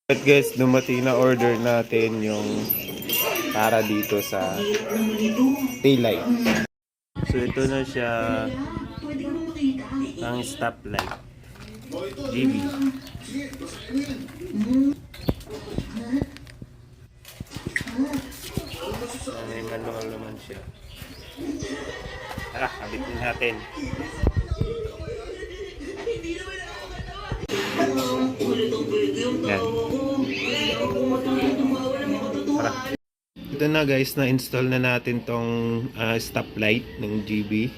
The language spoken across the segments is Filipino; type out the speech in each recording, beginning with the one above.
But guys, dumating na order natin yung para dito sa taillight. So ito na siya ang stoplight. GB. May manual naman siya. Tara, kabitin natin. Yan. Tara. Ito na guys, na-install na natin tong stoplight ng GB.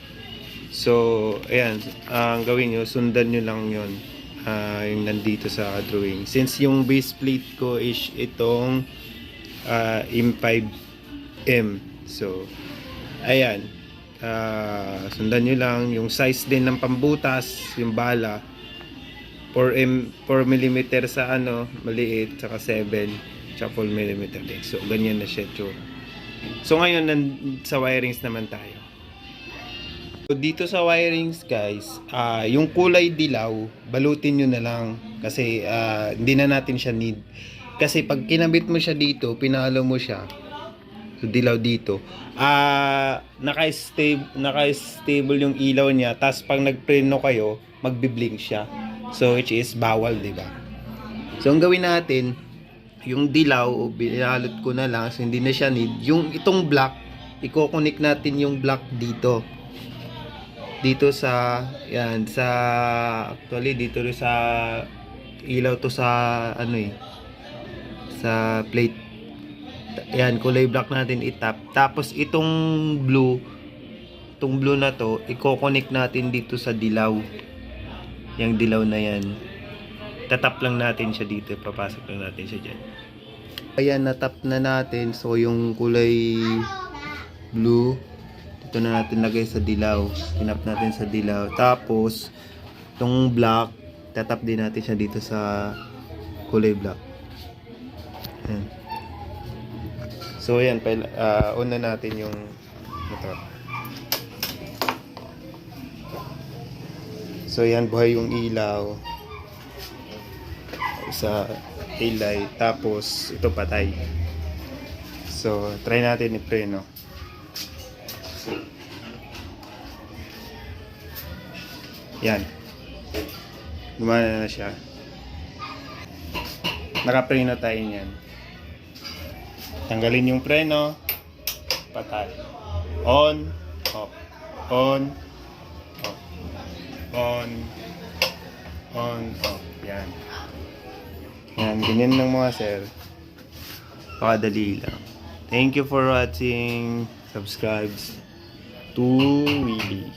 So, ayan, ang gawin nyo, sundan nyo lang yun, yung nandito sa drawing. Since yung base plate ko is itong M5M. So, ayan, sundan nyo lang yung size din ng pambutas, yung bala 4mm sa maliit, saka 7 tsaka 4mm din. So ganyan na siya tsura. So ngayon sa wirings naman tayo. So dito sa wirings guys, yung kulay dilaw balutin nyo na lang kasi hindi na natin siya need. Kasi pag kinabit mo siya dito, pinalo mo siya, so dilaw dito, naka-stable yung ilaw niya, tapos pag nagpreno kayo magbi-blink siya. So which is bawal, di ba? So ang gawin natin, yung dilaw binalot ko na lang, so hindi na siya need. Yung itong black, i-connect natin yung black dito sa yan, sa actually dito sa ilaw to sa sa plate. Yan, kulay black natin itap. Tapos itong blue na to, i-connect natin dito sa dilaw. Yung dilaw na yan, tatap lang natin siya dito, papasok lang natin siya dyan. Ayan, natap na natin. So yung kulay blue dito na natin lagay sa dilaw, tinap natin sa dilaw. Tapos itong black, tatap din natin siya dito sa kulay black. Ayan. So ayan, on na natin yung motor. So yan, buhay yung ilaw sa taillight, tapos ito patay. So try natin i-preno. Yan, gumana na siya. Nakapreno tayo niyan. Tanggalin yung preno, patay. On, off, on, off, on, off. Yan. Yan, ganyan lang mga sir. Pakadali lang. Thank you for watching. Subscribe to Willie.